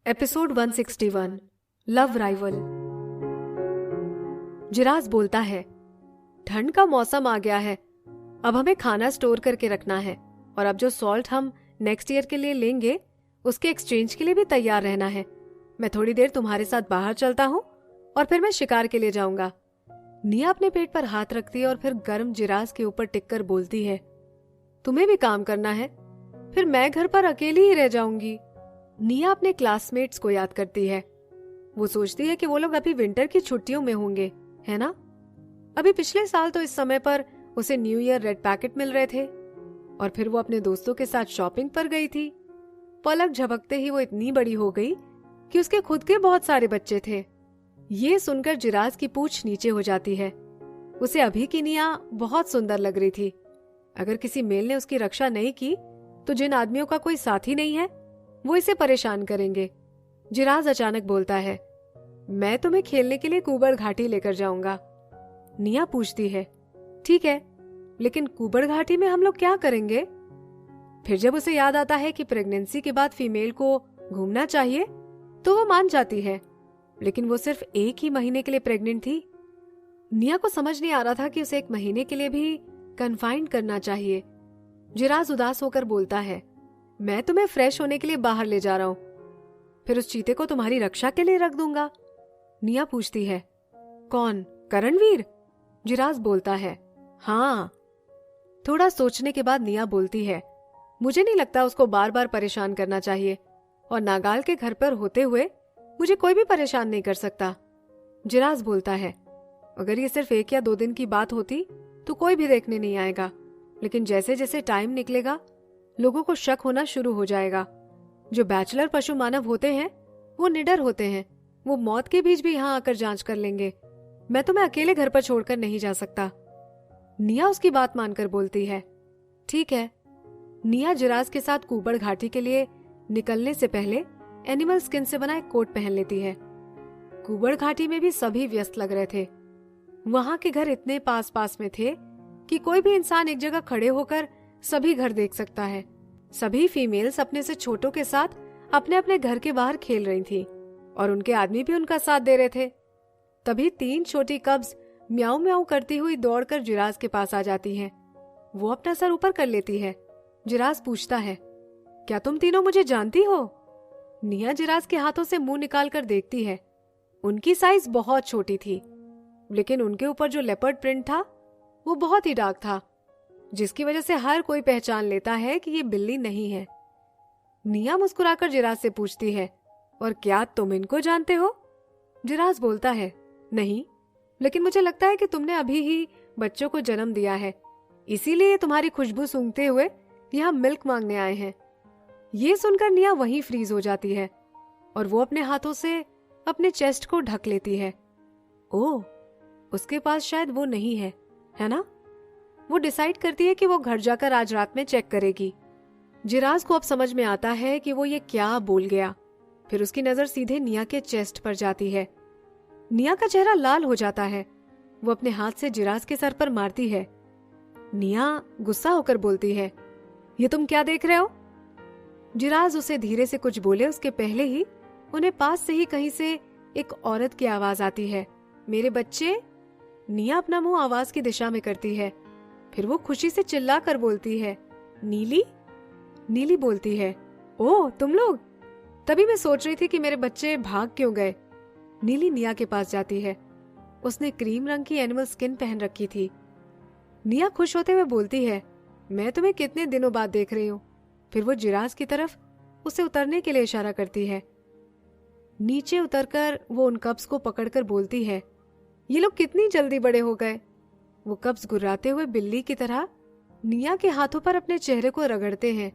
Episode 161 love rival. जिराज बोलता है, ठंड का मौसम आ गया है, अब हमें खाना स्टोर करके रखना है और अब जो सॉल्ट हम नेक्स्ट ईयर के लिए लेंगे उसके एक्सचेंज के लिए भी तैयार रहना है। मैं थोड़ी देर तुम्हारे साथ बाहर चलता हूँ और फिर मैं शिकार के लिए जाऊंगा। निया अपने पेट पर हाथ रखती है और फिर गर्म जिराज के ऊपर टिककर बोलती है, तुम्हें भी काम करना है, फिर मैं घर पर अकेली ही रह जाऊंगी। निया अपने क्लासमेट्स को याद करती है। वो सोचती है कि वो लोग अभी विंटर की छुट्टियों में होंगे, है ना? अभी पिछले साल तो इस समय पर उसे न्यू ईयर रेड पैकेट मिल रहे थे और फिर वो अपने दोस्तों के साथ शॉपिंग पर गई थी। पलक झपकते ही वो इतनी बड़ी हो गई कि उसके खुद के बहुत सारे बच्चे थे। ये सुनकर जिराज की पूंछ नीचे हो जाती है। उसे अभी की निया बहुत सुंदर लग रही थी। अगर किसी मेल ने उसकी रक्षा नहीं की तो जिन आदमियों का कोई साथी नहीं है वो इसे परेशान करेंगे। जिराज अचानक बोलता है, मैं तुम्हें खेलने के लिए कूबड़ घाटी लेकर जाऊंगा। निया पूछती है, ठीक है, लेकिन कूबड़ घाटी में हम लोग क्या करेंगे? फिर जब उसे याद आता है कि प्रेगनेंसी के बाद फीमेल को घूमना चाहिए तो वो मान जाती है, लेकिन वो सिर्फ 1 ही महीने के लिए प्रेग्नेंट थी। निया को समझ नहीं आ रहा था कि उसे 1 महीने के लिए भी कन्फाइंड करना चाहिए। जिराज उदास होकर बोलता है, मैं तुम्हें फ्रेश होने के लिए बाहर ले जा रहा हूं, फिर उस चीते को तुम्हारी रक्षा के लिए रख दूंगा। निया पूछती है, कौन? करणवीर? जिराज बोलता है, हाँ। थोड़ा सोचने के बाद निया बोलती है, मुझे नहीं लगता उसको बार बार परेशान करना चाहिए और नागाल के घर पर होते हुए मुझे कोई भी परेशान नहीं कर सकता। जिराज बोलता है, अगर ये सिर्फ 1 या 2 दिन की बात होती तो कोई भी देखने नहीं आएगा, लेकिन जैसे जैसे टाइम निकलेगा लोगों को शक होना शुरू हो जाएगा। जो बैचलर पशु मानव होते हैं वो निडर होते हैं, वो मौत के बीच भी यहाँ आकर जांच कर लेंगे। मैं तुम्हें अकेले घर पर छोड़कर नहीं जा सकता। निया उसकी बात मानकर बोलती है, ठीक है। निया जिराज के साथ कूबड़ घाटी के लिए निकलने से पहले एनिमल स्किन से बना एक कोट पहन लेती है। कूबड़ घाटी में भी सभी व्यस्त लग रहे थे। वहां के घर इतने पास पास में थे कि कोई भी इंसान एक जगह खड़े होकर सभी घर देख सकता है। सभी फीमेल्स अपने से छोटों के साथ अपने अपने घर के बाहर खेल रही थी और उनके आदमी भी उनका साथ दे रहे थे। तभी 3 छोटी कब्स म्याऊ म्याऊ करती हुई दौड़कर जिराज के पास आ जाती हैं। वो अपना सर ऊपर कर लेती है। जिराज पूछता है, क्या तुम तीनों मुझे जानती हो? निया जिराज के हाथों से मुंह निकाल कर देखती है। उनकी साइज बहुत छोटी थी, लेकिन उनके ऊपर जो लेपर्ड प्रिंट था वो बहुत ही डार्क था, जिसकी वजह से हर कोई पहचान लेता है कि ये बिल्ली नहीं है। निया मुस्कुराकर जिराज से पूछती है, और क्या तुम इनको जानते हो? जिराज बोलता है, नहीं, लेकिन मुझे लगता है कि तुमने अभी ही बच्चों को जन्म दिया है, इसीलिए तुम्हारी खुशबू सूंघते हुए यहाँ मिल्क मांगने आए हैं। ये सुनकर निया वहीं फ्रीज हो जाती है और वो अपने हाथों से अपने चेस्ट को ढक लेती है। ओह, उसके पास शायद वो नहीं है, है ना? वो डिसाइड करती है कि वो घर जाकर आज रात में चेक करेगी। जिराज को अब समझ में आता है कि वो ये क्या बोल गया। फिर उसकी नजर सीधे निया के चेस्ट पर जाती है। निया का चेहरा लाल हो जाता है। वो अपने हाथ से जिराज के सर पर मारती है। निया गुस्सा होकर बोलती है, ये तुम क्या देख रहे हो? जिराज उसे धीरे से कुछ बोले उसके पहले ही उन्हें पास से ही कहीं से एक औरत की आवाज आती है, मेरे बच्चे। निया अपना मुंह आवाज की दिशा में करती है। फिर वो खुशी से चिल्ला कर बोलती है, नीली? नीली बोलती है, ओह तुम लोग, तभी मैं सोच रही थी कि मेरे बच्चे भाग क्यों गए। नीली निया के पास जाती है। उसने क्रीम रंग की एनिमल स्किन पहन रखी थी। निया खुश होते हुए बोलती है, मैं तुम्हें कितने दिनों बाद देख रही हूँ। फिर वो जिराज की तरफ उसे उतरने के लिए इशारा करती है। नीचे उतरकर वो उन कप्स को पकड़कर बोलती है, ये लोग कितनी जल्दी बड़े हो गए। वो कब्ज गुर्राते हुए बिल्ली की तरह निया के हाथों पर अपने चेहरे को रगड़ते हैं।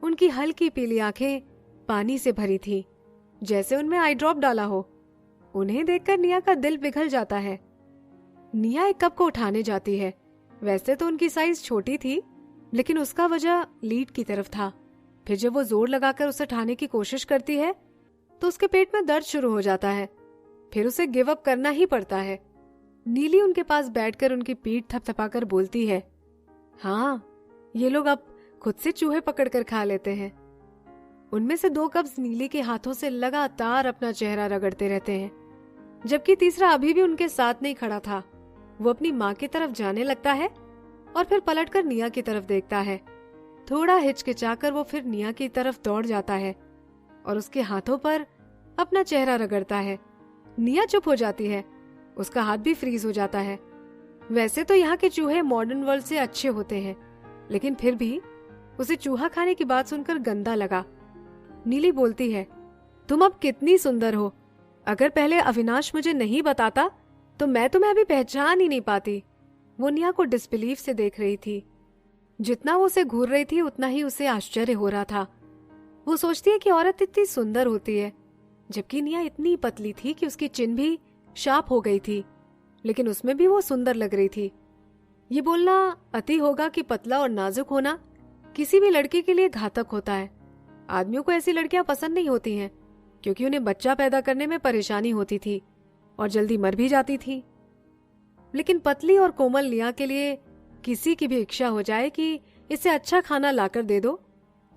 उनकी हल्की पीली आंखें पानी से भरी थी, जैसे उनमें आई ड्रॉप डाला हो। उन्हें देखकर निया का दिल पिघल जाता है। निया एक कप को उठाने जाती है। वैसे तो उनकी साइज छोटी थी, लेकिन उसका वजह लीड की तरफ था। फिर जब वो जोर लगाकर उसे उठाने की कोशिश करती है तो उसके पेट में दर्द शुरू हो जाता है। फिर उसे गिव अप करना ही पड़ता है। नीली उनके पास बैठकर उनकी पीठ थपथपाकर बोलती है, हाँ, ये लोग अब खुद से चूहे पकड़कर खा लेते हैं। उनमें से 2 कब्ज नीली के हाथों से लगातार अपना चेहरा रगड़ते रहते हैं, जबकि तीसरा अभी भी उनके साथ नहीं खड़ा था। वो अपनी माँ की तरफ जाने लगता है और फिर पलटकर निया की तरफ देखता है। थोड़ा हिचकिचाकर वो फिर निया की तरफ दौड़ जाता है और उसके हाथों पर अपना चेहरा रगड़ता है। निया चुप हो जाती है, उसका हाथ भी फ्रीज हो जाता है। वैसे तो यहाँ के चूहे मॉडर्न वर्ल्ड से अच्छे होते हैं, लेकिन फिर भी उसे चूहा खाने की बात सुनकर गंदा लगा। नीली बोलती है, तुम अब कितनी सुंदर हो। अगर पहले अविनाश मुझे नहीं बताता तो मैं तुम्हें अभी पहचान ही नहीं पाती। वो निया को डिसबिलीफ से देख रही थी। जितना वो उसे घूर रही थी उतना ही उसे आश्चर्य हो रहा था। वो सोचती है कि औरत इतनी सुंदर होती है, जबकि निया इतनी पतली थी कि उसकी चिन भी शार्प हो गई थी, लेकिन उसमें भी वो सुंदर लग रही थी। ये बोलना अति होगा कि पतला और नाजुक होना किसी भी लड़की के लिए घातक होता है। आदमियों को ऐसी लड़कियां पसंद नहीं होती हैं, क्योंकि उन्हें बच्चा पैदा करने में परेशानी होती थी और जल्दी मर भी जाती थी। लेकिन पतली और कोमल निया के लिए किसी की भी इच्छा हो जाए कि इसे अच्छा खाना लाकर दे दो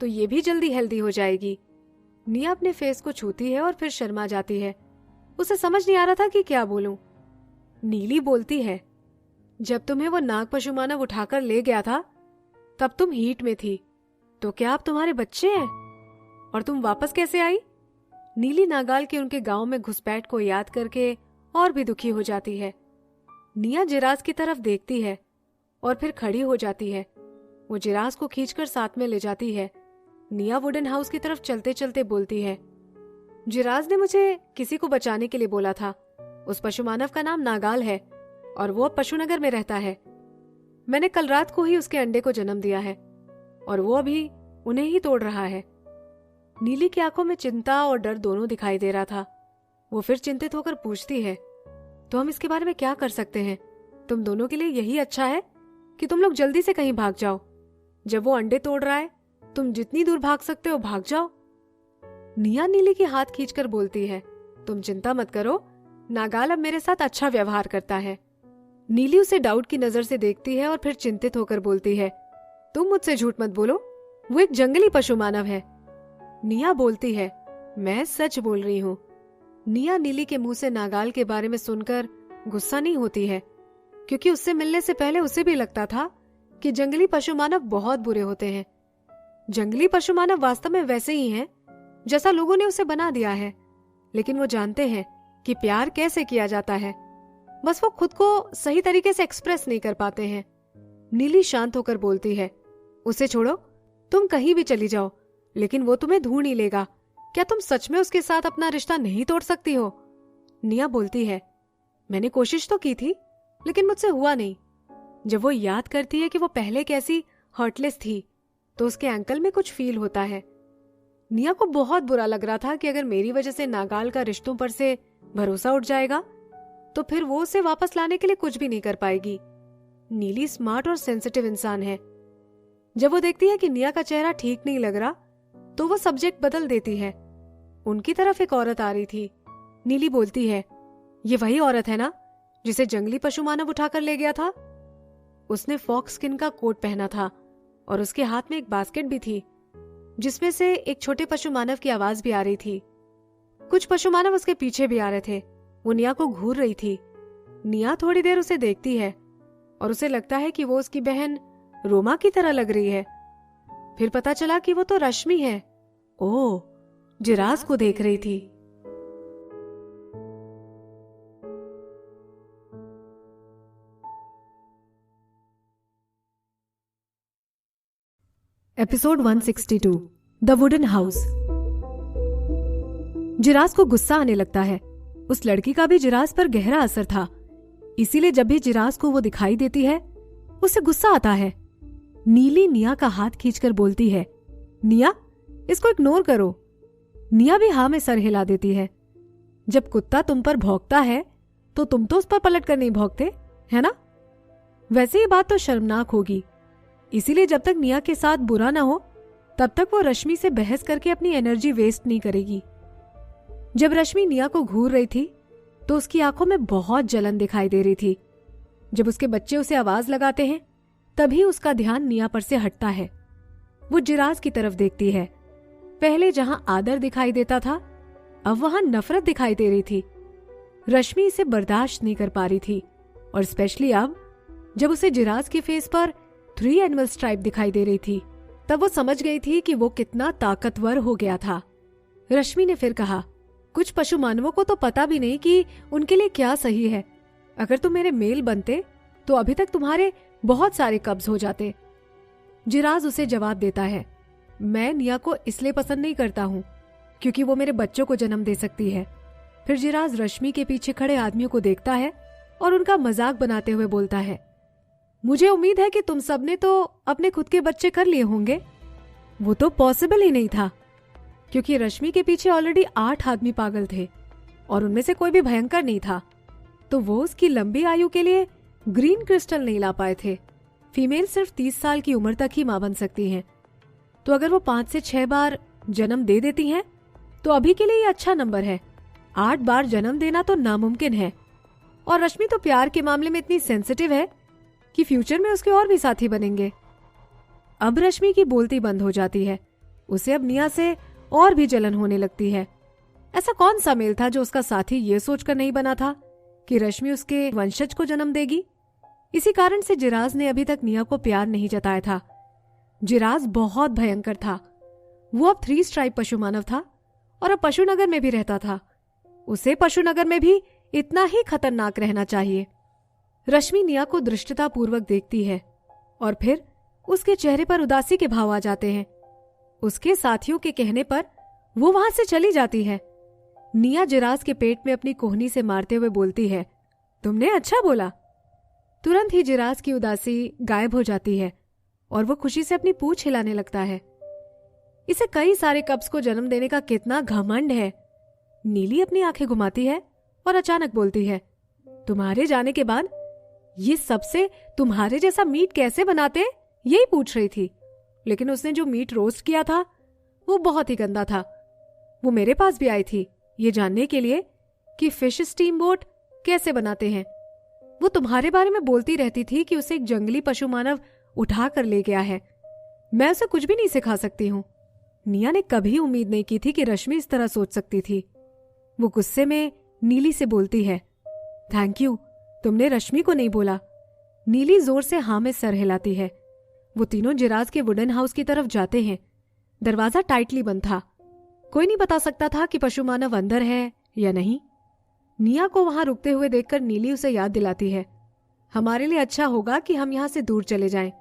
तो ये भी जल्दी हेल्दी हो जाएगी। निया अपने फेस को छूती है और फिर शर्मा जाती है। उसे समझ नहीं आ रहा था कि क्या बोलूं। नीली बोलती है, जब तुम्हें वो नाग पशु मानव उठाकर ले गया था तब तुम हीट में थी, तो क्या अब तुम्हारे बच्चे हैं? और तुम वापस कैसे आई? नीली नागाल के उनके गांव में घुसपैठ को याद करके और भी दुखी हो जाती है। निया जिराज की तरफ देखती है और फिर खड़ी हो जाती है। वो जिराज को खींचकर साथ में ले जाती है। निया वुडन हाउस की तरफ चलते चलते बोलती है, जिराज ने मुझे किसी को बचाने के लिए बोला था। उस पशु मानव का नाम नागाल है और वो अब पशुनगर में रहता है। मैंने कल रात को ही उसके अंडे को जन्म दिया है और वो अभी उन्हें ही तोड़ रहा है। नीली की आंखों में चिंता और डर दोनों दिखाई दे रहा था। वो फिर चिंतित होकर पूछती है, तो हम इसके बारे में क्या कर सकते हैं? तुम दोनों के लिए यही अच्छा है कि तुम लोग जल्दी से कहीं भाग जाओ। जब वो अंडे तोड़ रहा है तुम जितनी दूर भाग सकते हो भाग जाओ। निया नीली के हाथ खींचकर बोलती है, तुम चिंता मत करो, नागाल अब मेरे साथ अच्छा व्यवहार करता है। नीली उसे डाउट की नजर से देखती है और फिर चिंतित होकर बोलती है, तुम मुझसे झूठ मत बोलो, वो एक जंगली पशु मानव है। निया बोलती है, मैं सच बोल रही हूँ। निया नीली के मुंह से नागाल के बारे में सुनकर गुस्सा नहीं होती है, क्योंकि उससे मिलने से पहले उसे भी लगता था कि जंगली पशु मानव बहुत बुरे होते हैं। जंगली पशु मानव वास्तव में वैसे ही हैं जैसा लोगों ने उसे बना दिया है, लेकिन वो जानते हैं कि प्यार कैसे किया जाता है, बस वो खुद को सही तरीके से एक्सप्रेस नहीं कर पाते हैं। नीली शांत होकर बोलती है, उसे छोड़ो, तुम कहीं भी चली जाओ, लेकिन वो तुम्हें ढूंढ ही लेगा। क्या तुम सच में उसके साथ अपना रिश्ता नहीं तोड़ सकती हो? निया बोलती है, मैंने कोशिश तो की थी, लेकिन मुझसे हुआ नहीं। जब वो याद करती है कि वो पहले कैसी हर्टलेस थी, तो उसके एंकल में कुछ फील होता है। निया को बहुत बुरा लग रहा था कि अगर मेरी वजह से नागाल का रिश्तों पर से भरोसा उठ जाएगा तो फिर वो उसे वापस लाने के लिए कुछ भी नहीं कर पाएगी। नीली स्मार्ट और सेंसिटिव इंसान है। जब वो देखती है कि निया का चेहरा ठीक नहीं लग रहा तो वो सब्जेक्ट बदल देती है। उनकी तरफ एक औरत आ रही थी। नीली बोलती है, ये वही औरत है ना जिसे जंगली पशु मानव उठाकर ले गया था? उसने फॉक्स स्किन का कोट पहना था और उसके हाथ में एक बास्केट भी थी, जिसमें से एक छोटे पशु मानव की आवाज भी आ रही थी। कुछ पशु मानव उसके पीछे भी आ रहे थे। वो निया को घूर रही थी। निया थोड़ी देर उसे देखती है और उसे लगता है कि वो उसकी बहन रोमा की तरह लग रही है। फिर पता चला कि वो तो रश्मि है। ओह, जिराज को देख रही थी। Episode 162 the wooden house. Jiraj को गुस्सा आने लगता है। उस लड़की का भी जिराज पर गहरा असर था, इसीलिए जब भी जिराज को वो दिखाई देती है उसे गुस्सा आता है। नीली निया का हाथ खींचकर बोलती है, निया, इसको इग्नोर करो। निया भी हाँ में सर हिला देती है। जब कुत्ता तुम पर भौंकता है तो तुम तो उस पर पलट कर नहीं भौंकते, है ना? वैसे ये बात तो शर्मनाक होगी, इसीलिए जब तक निया के साथ बुरा ना हो तब तक वो रश्मि से बहस करके अपनी एनर्जी वेस्ट नहीं करेगी। जब रश्मि निया को घूर रही थी तो उसकी आंखों में बहुत जलन दिखाई दे रही थी। जब उसके बच्चे उसे आवाज लगाते हैं तभी उसका ध्यान निया पर से हटता है। वो जिराज की तरफ देखती है। पहले जहां आदर दिखाई देता था, अब वहां नफरत दिखाई दे रही थी। रश्मि इसे बर्दाश्त नहीं कर पा रही थी, और स्पेशली अब जब उसे जिराज के फेस पर 3 एनिमल स्ट्राइप दिखाई दे रही थी, तब वो समझ गई थी कि वो कितना ताकतवर हो गया था। रश्मि ने फिर कहा, कुछ पशु मानवों को तो पता भी नहीं कि उनके लिए क्या सही है। अगर तुम मेरे मेल बनते तो अभी तक तुम्हारे बहुत सारे कब्ज हो जाते। जिराज उसे जवाब देता है, मैं निया को इसलिए पसंद नहीं करता हूं क्योंकि वो मेरे बच्चों को जन्म दे सकती है। फिर जिराज रश्मि के पीछे खड़े आदमियों को देखता है और उनका मजाक बनाते हुए बोलता है, मुझे उम्मीद है कि तुम सबने तो अपने खुद के बच्चे कर लिए होंगे। वो तो पॉसिबल ही नहीं था, क्योंकि रश्मि के पीछे ऑलरेडी 8 आदमी पागल थे और उनमें से कोई भी भयंकर नहीं था, तो वो उसकी लंबी आयु के लिए ग्रीन क्रिस्टल नहीं ला पाए थे। फीमेल सिर्फ 30 साल की उम्र तक ही मां बन सकती हैं, तो अगर वो 5 से 6 बार जन्म दे देती हैं तो अभी के लिए ये अच्छा नंबर है। 8 बार जन्म देना तो नामुमकिन है, और रश्मि तो प्यार के मामले में इतनी सेंसिटिव है कि फ्यूचर में उसके और भी साथी बनेंगे। अब रश्मि की बोलती बंद हो जाती है। उसे अब निया से और भी जलन होने लगती है। ऐसा कौन सा मेल था जो उसका साथी ये सोचकर नहीं बना था कि रश्मि उसके वंशज को जन्म देगी। इसी कारण से जिराज ने अभी तक निया को प्यार नहीं जताया था। जिराज बहुत भयंकर था। वो अब 3 स्ट्राइप पशु मानव था और अब पशुनगर में भी रहता था। उसे पशुनगर में भी इतना ही खतरनाक रहना चाहिए। रश्मि निया को दृष्टता पूर्वक देखती है और फिर उसके चेहरे पर उदासी के भाव आ जाते हैं। उसके साथियों के कहने पर वो वहां से चली जाती है। निया जिराज के पेट में अपनी कोहनी से मारते हुए बोलती है, तुमने अच्छा बोला। तुरंत ही जिराज की उदासी गायब हो जाती है और वो खुशी से अपनी पूंछ हिलाने लगता है। इसे कई सारे कब्ज को जन्म देने का कितना घमंड है। नीली अपनी आंखें घुमाती है और अचानक बोलती है, तुम्हारे जाने के बाद ये सबसे तुम्हारे जैसा मीट कैसे बनाते, यही पूछ रही थी। लेकिन उसने जो मीट रोस्ट किया था वो बहुत ही गंदा था। वो मेरे पास भी आई थी ये जानने के लिए कि फिश स्टीम बोट कैसे बनाते हैं। वो तुम्हारे बारे में बोलती रहती थी कि उसे एक जंगली पशु मानव उठा कर ले गया है। मैं उसे कुछ भी नहीं सिखा सकती हूँ। निया ने कभी उम्मीद नहीं की थी कि रश्मि इस तरह सोच सकती थी। वो गुस्से में नीली से बोलती है, थैंक यू, तुमने रश्मि को नहीं बोला। नीली जोर से हाँ में सर हिलाती है। वो तीनों जिराज के वुडन हाउस की तरफ जाते हैं। दरवाजा टाइटली बंद था। कोई नहीं बता सकता था कि पशु मानव अंदर है या नहीं। निया को वहां रुकते हुए देखकर नीली उसे याद दिलाती है, हमारे लिए अच्छा होगा कि हम यहां से दूर चले जाएं।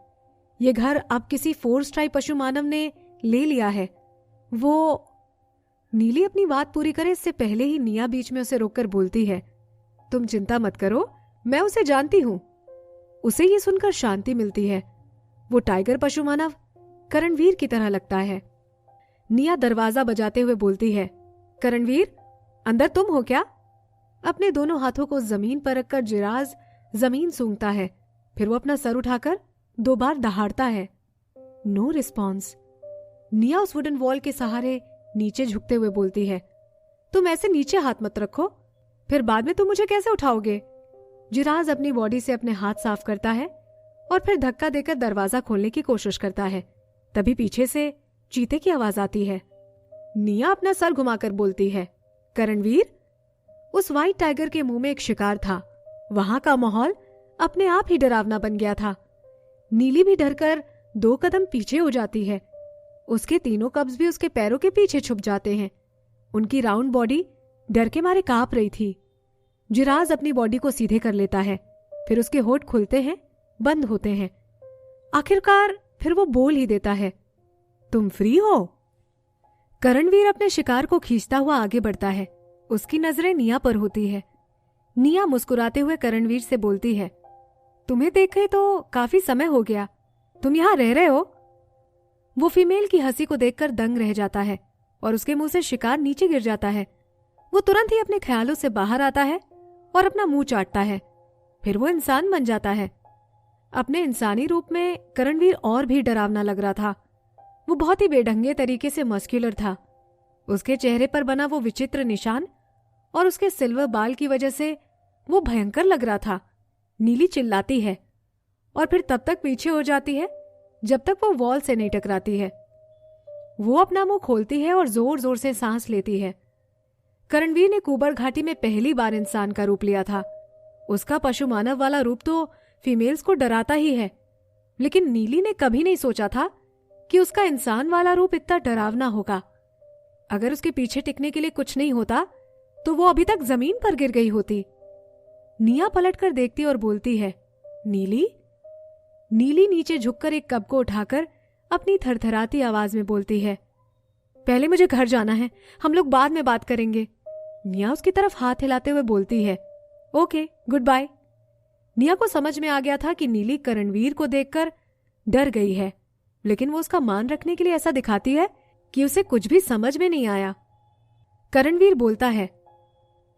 ये घर अब किसी 4 स्ट्राइप पशु मानव ने ले लिया है। वो नीली अपनी बात पूरी करे इससे पहले ही निया बीच में उसे रोककर बोलती है, तुम चिंता मत करो, मैं उसे जानती हूं। उसे ये सुनकर शांति मिलती है। वो टाइगर पशु मानव करणवीर की तरह लगता है। निया दरवाजा बजाते हुए बोलती है, करणवीर, अंदर तुम हो क्या? अपने दोनों हाथों को जमीन पर रखकर जिराज जमीन सूंघता है। फिर वो अपना सर उठाकर 2 बार दहाड़ता है। No response. निया उस वुडन वॉल के सहारे नीचे झुकते हुए बोलती है, तुम ऐसे नीचे हाथ मत रखो, फिर बाद में तुम मुझे कैसे उठाओगे? जिराज अपनी बॉडी से अपने हाथ साफ करता है और फिर धक्का देकर दरवाजा खोलने की कोशिश करता है। तभी पीछे से चीते की आवाज आती है। निया अपना सर घुमाकर बोलती है, करणवीर। उस व्हाइट टाइगर के मुंह में एक शिकार था। वहां का माहौल अपने आप ही डरावना बन गया था। नीली भी डरकर 2 कदम पीछे हो जाती है। उसके तीनों कब्ज भी उसके पैरों के पीछे छुप जाते हैं। उनकी राउंड बॉडी डर के मारे कांप रही थी। जिराज अपनी बॉडी को सीधे कर लेता है। फिर उसके होठ खुलते हैं, बंद होते हैं। आखिरकार फिर वो बोल ही देता है, तुम फ्री हो? करणवीर अपने शिकार को खींचता हुआ आगे बढ़ता है। उसकी नजरें निया पर होती है। निया मुस्कुराते हुए करणवीर से बोलती है, तुम्हें देखे तो काफी समय हो गया, तुम यहां रह रहे हो? वो फीमेल की हंसी को देखकर दंग रह जाता है और उसके मुंह से शिकार नीचे गिर जाता है। वो तुरंत ही अपने ख्यालों से बाहर आता है और अपना मुंह चाटता है। फिर वो इंसान बन जाता है। अपने इंसानी रूप में करणवीर और भी डरावना लग रहा था। वो बहुत ही बेढंगे तरीके से मस्क्यूलर था। उसके चेहरे पर बना वो विचित्र निशान और उसके सिल्वर बाल की वजह से वो भयंकर लग रहा था। नीली चिल्लाती है और फिर तब तक पीछे हो जाती है जब तक वो वॉल से नहीं टकराती है। वो अपना मुंह खोलती है और जोर जोर से सांस लेती है। करणवीर ने कुबर घाटी में पहली बार इंसान का रूप लिया था। उसका पशु मानव वाला रूप तो फीमेल्स को डराता ही है, लेकिन नीली ने कभी नहीं सोचा था कि उसका इंसान वाला रूप इतना डरावना होगा। अगर उसके पीछे टिकने के लिए कुछ नहीं होता तो वो अभी तक जमीन पर गिर गई होती। निया पलटकर देखती और बोलती है, नीली? नीली नीचे झुककर एक कप को उठाकर अपनी थरथराती आवाज में बोलती है, पहले मुझे घर जाना है, हम लोग बाद में बात करेंगे। निया उसकी तरफ हाथ हिलाते हुए बोलती है, ओके, गुड बाय। निया को समझ में आ गया था कि नीली करणवीर को देखकर डर गई है, लेकिन वो उसका मान रखने के लिए ऐसा दिखाती है कि उसे कुछ भी समझ में नहीं आया। करणवीर बोलता है,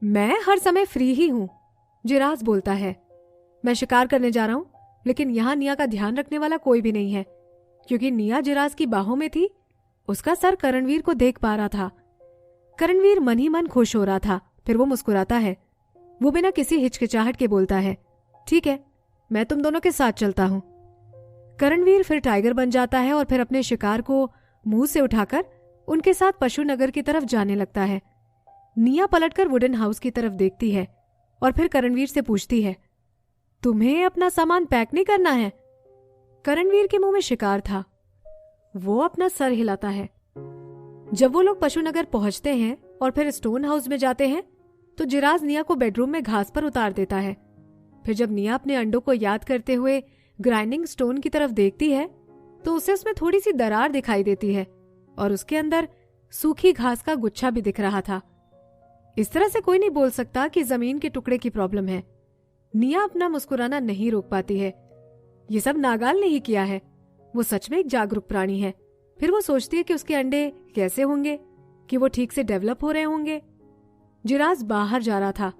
मैं हर समय फ्री ही हूं। जिराज बोलता है, मैं शिकार करने जा रहा हूं, लेकिन यहां निया का ध्यान रखने वाला कोई भी नहीं है। क्योंकि निया जिराज की बाहों में थी, उसका सर करणवीर को देख पा रहा था। करणवीर मन ही मन खुश हो रहा था। फिर वो मुस्कुराता है। वो बिना किसी हिचकिचाहट के बोलता है, ठीक है, मैं तुम दोनों के साथ चलता हूं। करणवीर फिर टाइगर बन जाता है और फिर अपने शिकार को मुंह से उठाकर उनके साथ पशु नगर की तरफ जाने लगता है। निया पलटकर वुडन हाउस की तरफ देखती है और फिर करणवीर से पूछती है, तुम्हें अपना सामान पैक नहीं करना है? करणवीर के मुंह में शिकार था। वो अपना सर हिलाता है। जब वो लोग पशु नगर पहुंचते हैं और फिर स्टोन हाउस में जाते हैं तो जिराज निया को बेडरूम में घास पर उतार देता है। फिर जब निया अपने अंडों को याद करते हुए ग्राइंडिंग स्टोन की तरफ देखती है तो उसे उसमें थोड़ी सी दरार दिखाई देती है और उसके अंदर सूखी घास का गुच्छा भी दिख रहा था। इस तरह से कोई नहीं बोल सकता कि जमीन के टुकड़े की प्रॉब्लम है। निया अपना मुस्कुराना नहीं रोक पाती है। ये सब नागाल ने ही किया है। वो सच में एक जागरूक प्राणी है। फिर वो सोचती है कि उसके अंडे कैसे होंगे, कि वो ठीक से डेवलप हो रहे होंगे। जिराज बाहर जा रहा था,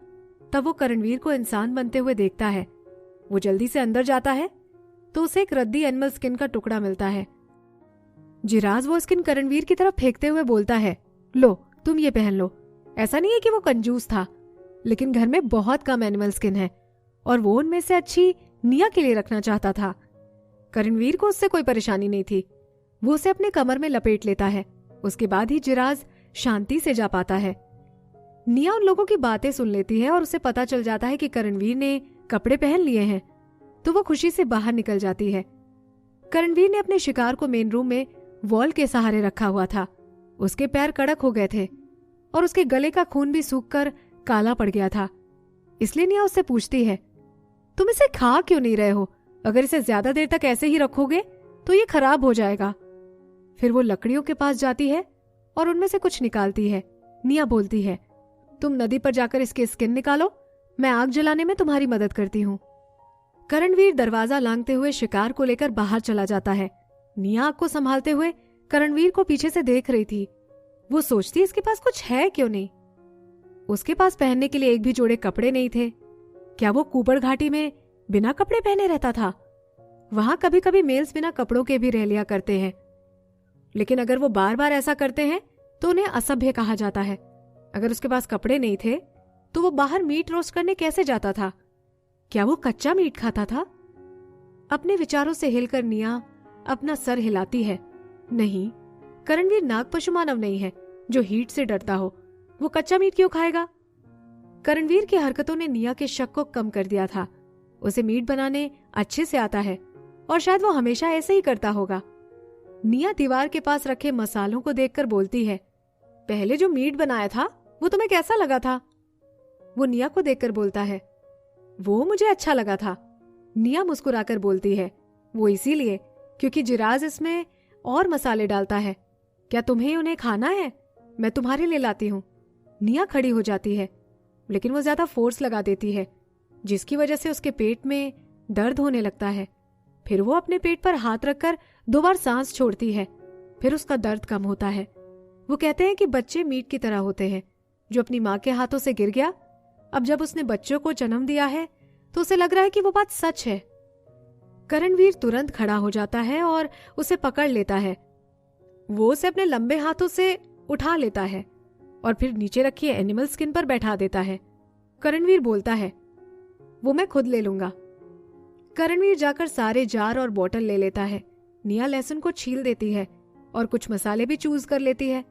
तब वो करणवीर को इंसान बनते हुए देखता है। वो जल्दी से अंदर जाता है तो उसे एक रद्दी एनिमल स्किन का टुकड़ा मिलता है। जिराज वो स्किन करणवीर की तरफ फेंकते हुए बोलता है, लो तुम ये पहन लो। ऐसा नहीं है कि वो कंजूस था, लेकिन घर में बहुत कम एनिमल स्किन है और वो उनमें से अच्छी निया के लिए रखना चाहता था। करणवीर को उससे कोई परेशानी नहीं थी। वो उसे अपने कमर में लपेट लेता है। उसके बाद ही जिराज शांति से जा पाता है। निया उन लोगों की बातें सुन लेती है और उसे पता चल जाता है कि करणवीर ने कपड़े पहन लिए हैं, तो वो खुशी से बाहर निकल जाती है। करणवीर ने अपने शिकार को मेन रूम में वॉल के सहारे रखा हुआ था। उसके पैर कड़क हो गए थे और उसके गले का खून भी सूखकर काला पड़ गया था। इसलिए निया उससे पूछती है, तुम इसे खा क्यों नहीं रहे हो? अगर इसे ज्यादा देर तक ऐसे ही रखोगे तो ये खराब हो जाएगा। फिर वो लकड़ियों के पास जाती है और उनमें से कुछ निकालती है। निया बोलती है, तुम नदी पर जाकर इसके स्किन निकालो, मैं आग जलाने में तुम्हारी मदद करती हूँ। करणवीर दरवाजा लांघते हुए शिकार को लेकर बाहर चला जाता है। निया आग को संभालते हुए करणवीर को पीछे से देख रही थी। वो सोचती इसके पास कुछ है क्यों नहीं। उसके पास पहनने के लिए एक भी जोड़े कपड़े नहीं थे। क्या वो कुबर घाटी में बिना कपड़े पहने रहता था? वहां कभी कभी मेल्स बिना कपड़ों के भी रह लिया करते हैं, लेकिन अगर वो बार बार ऐसा करते हैं तो उन्हें असभ्य कहा जाता है। अगर उसके पास कपड़े नहीं थे तो वो बाहर मीट रोस्ट करने कैसे जाता था? क्या वो कच्चा मीट खाता था? अपने विचारों से हिलकर निया अपना सर हिलाती है। नहीं, करणवीर नाग पशु मानव नहीं है जो हीट से डरता हो। वो कच्चा मीट क्यों खाएगा? करणवीर की हरकतों ने निया के शक को कम कर दिया था। उसे मीट बनाने अच्छे से आता है और शायद वो हमेशा ऐसे ही करता होगा। निया दीवार के पास रखे मसालों को देखकर बोलती है, पहले जो मीट बनाया था वो तुम्हें कैसा लगा था? वो निया को देखकर बोलता है, वो मुझे अच्छा लगा था। निया मुस्कुराकर बोलती है, वो इसीलिए क्योंकि जिराज इसमें और मसाले डालता है। क्या तुम्हें उन्हें खाना है? मैं तुम्हारे लिए लाती हूँ। निया खड़ी हो जाती है, लेकिन वो ज्यादा फोर्स लगा देती है, जिसकी वजह से उसके पेट में दर्द होने लगता है। फिर वो अपने पेट पर हाथ रखकर 2 बार सांस छोड़ती है। फिर उसका दर्द कम होता है। वो कहते हैं कि बच्चे मीट की तरह होते हैं जो अपनी माँ के हाथों से गिर गया। अब जब उसने बच्चों को जन्म दिया है तो उसे लग रहा है कि वो बात सच है। करणवीर तुरंत खड़ा हो जाता है और उसे पकड़ लेता है। वो उसे अपने लंबे हाथों से उठा लेता है और फिर नीचे रखी एनिमल स्किन पर बैठा देता है। करणवीर बोलता है, वो मैं खुद ले लूंगा। करणवीर जाकर सारे जार और बोतल ले लेता है। निया लहसुन को छील देती है और कुछ मसाले भी चूज कर लेती है।